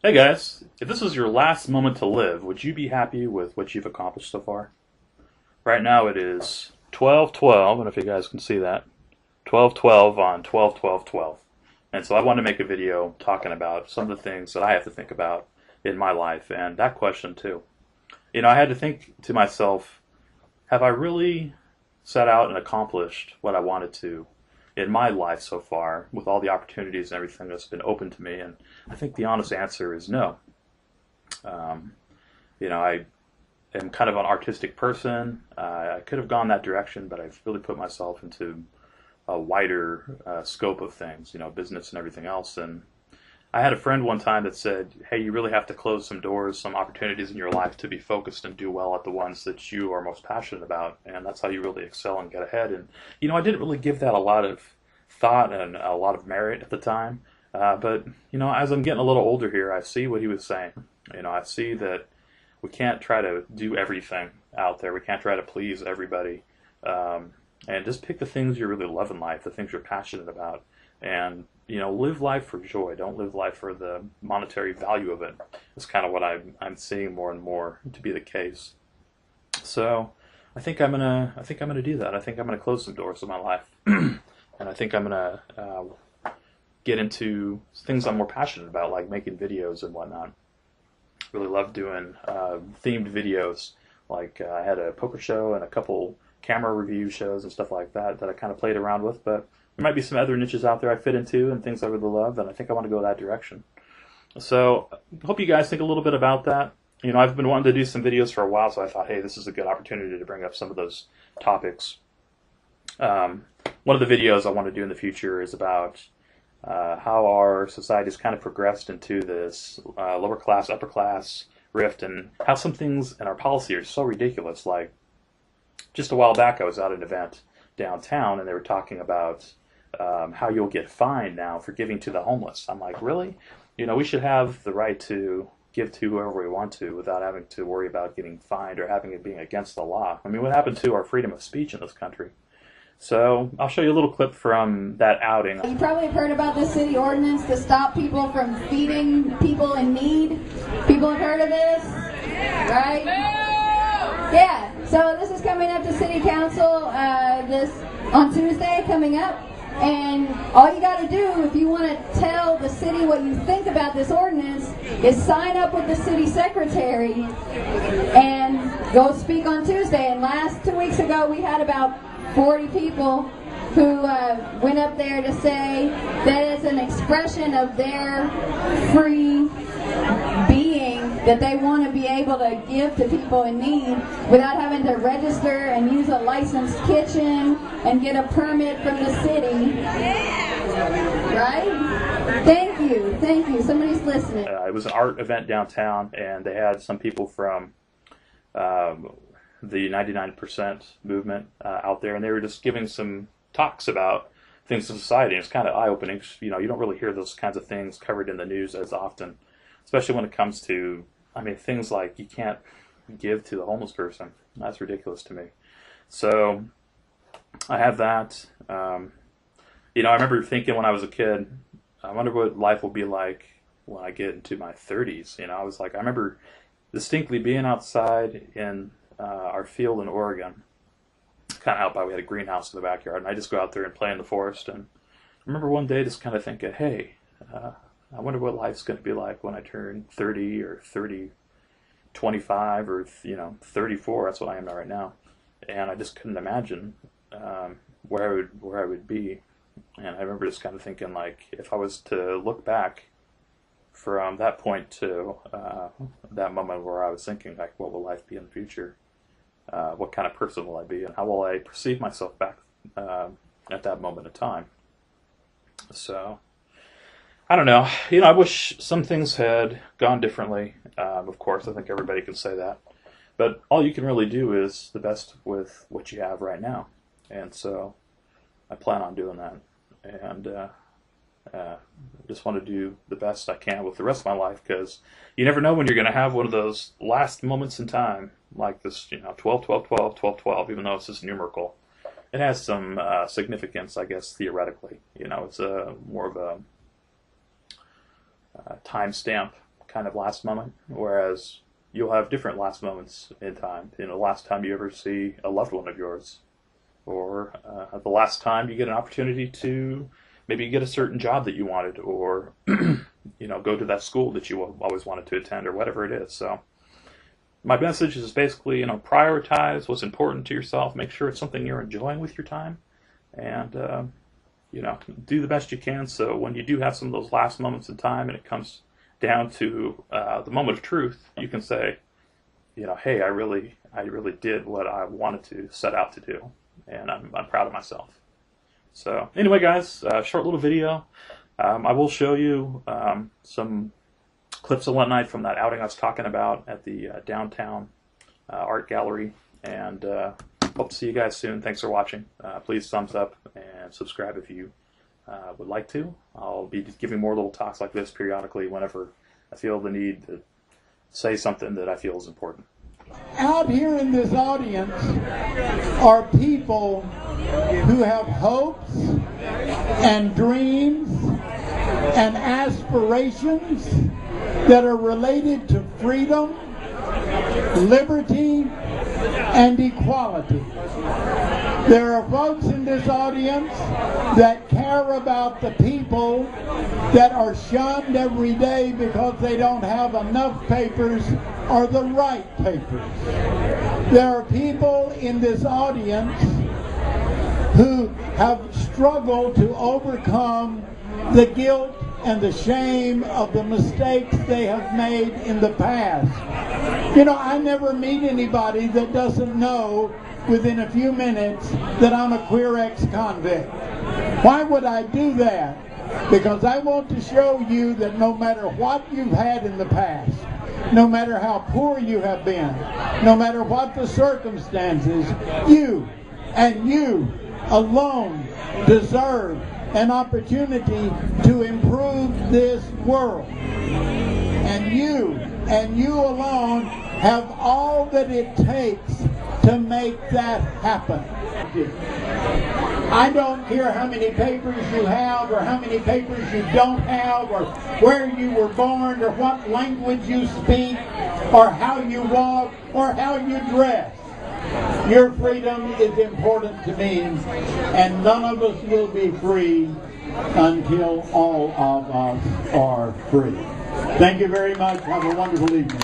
Hey guys, if this was your last moment to live, would you be happy with what you've accomplished so far? Right now it is 12:12, and if you guys can see that, 12:12 on 12/12/12. And so I wanted to make a video talking about some of the things that I have to think about in my life and that question too. I had to think to myself, have I really set out and accomplished what I wanted to in my life so far with all the opportunities and everything that's been open to me? And I think the honest answer is no. Um, I am kind of an artistic person. I could have gone that direction, but I've really put myself into a wider scope of things, business and everything else. And I had a friend one time that said, hey, you really have to close some doors, some opportunities in your life to be focused and do well at the ones that you are most passionate about. And that's how you really excel and get ahead. And, I didn't really give that a lot of thought and a lot of merit at the time. But as I'm getting a little older here, I see what he was saying. I see that we can't try to do everything out there. We can't try to please everybody. And just pick the things you really love in life, the things you're passionate about, and live life for joy. Don't live life for the monetary value of it. It's kind of what I'm seeing more and more to be the case. So I think I'm gonna do that. I think I'm gonna close some doors in my life, and I think I'm gonna get into things I'm more passionate about, like making videos and whatnot. Really love doing themed videos. Like I had a poker show and a couple camera review shows and stuff like that I kind of played around with. But there might be some other niches out there I fit into and things I really love, and I think I want to go that direction. So I hope you guys think a little bit about that. I've been wanting to do some videos for a while, so I thought, hey, this is a good opportunity to bring up some of those topics. Um, One of the videos I want to do in the future is about how our society has kind of progressed into this lower class, upper class rift, and how some things in our policy are so ridiculous. Like just a while back, I was at an event downtown, and they were talking about how you'll get fined now for giving to the homeless. I'm like, really? We should have the right to give to whoever we want to without having to worry about getting fined or having it being against the law. I mean, what happened to our freedom of speech in this country? So I'll show you a little clip from that outing. You probably have heard about this city ordinance to stop people from feeding people in need. People have heard of this, right? Yeah. So this is coming up to City Council this on Tuesday coming up. And all you got to do if you want to tell the city what you think about this ordinance is sign up with the city secretary and go speak on Tuesday. And last 2 weeks ago we had about 40 people who went up there to say that it's an expression of their free being, that they want to be able to give to people in need without having to register and use a licensed kitchen and get a permit from the city. Right? Thank you. Somebody's listening. It was an art event downtown, and they had some people from the 99% movement out there, and they were just giving some talks about things in society. And it's kind of eye-opening. You don't really hear those kinds of things covered in the news as often, especially when it comes to, things like you can't give to the homeless person. That's ridiculous to me. So I have that. I remember thinking when I was a kid, I wonder what life will be like when I get into my 30s. I remember distinctly being outside in our field in Oregon, kind of out by, we had a greenhouse in the backyard, and I just go out there and play in the forest. And I remember one day just kind of thinking, hey, I wonder what life's going to be like when I turn 30 or 25 or 34. That's what I am right now, and I just couldn't imagine where I would be. And I remember just kind of thinking, like, if I was to look back from that point to that moment where I was thinking, like, what will life be in the future? What kind of person will I be, and how will I perceive myself back at that moment in time? So, I don't know. I wish some things had gone differently. Of course, I think everybody can say that. But all you can really do is the best with what you have right now. And so I plan on doing that. And just want to do the best I can with the rest of my life, because you never know when you're going to have one of those last moments in time, like this, 12, 12, 12, 12, 12, even though it's just numerical. It has some significance, I guess, theoretically. It's more of a time stamp kind of last moment, whereas you'll have different last moments in time. You know, the last time you ever see a loved one of yours, or the last time you get an opportunity to maybe get a certain job that you wanted, or go to that school that you always wanted to attend, or whatever it is. So my message is basically, prioritize what's important to yourself. Make sure it's something you're enjoying with your time, and do the best you can. So when you do have some of those last moments in time, and it comes down to the moment of truth, you can say, hey, I really did what I wanted to set out to do, and I'm proud of myself. So anyway, guys, short little video. I will show you some clips and whatnot from that outing I was talking about at the downtown art gallery, and hope to see you guys soon. Thanks for watching. Please thumbs up and subscribe if you would like to. I'll be giving more little talks like this periodically whenever I feel the need to say something that I feel is important. Out here in this audience are people who have hopes and dreams and aspirations that are related to freedom, liberty, and equality. There are folks in this audience that care about the people that are shunned every day because they don't have enough papers or the right papers. There are people in this audience who have struggled to overcome the guilt and the shame of the mistakes they have made in the past. I never meet anybody that doesn't know within a few minutes that I'm a queer ex-convict. Why would I do that? Because I want to show you that no matter what you've had in the past, no matter how poor you have been, no matter what the circumstances, you and you alone deserve an opportunity to improve this world. And you alone have all that it takes to make that happen. I don't care how many papers you have, or how many papers you don't have, or where you were born, or what language you speak, or how you walk, or how you dress. Your freedom is important to me, and none of us will be free until all of us are free. Thank you very much. Have a wonderful evening.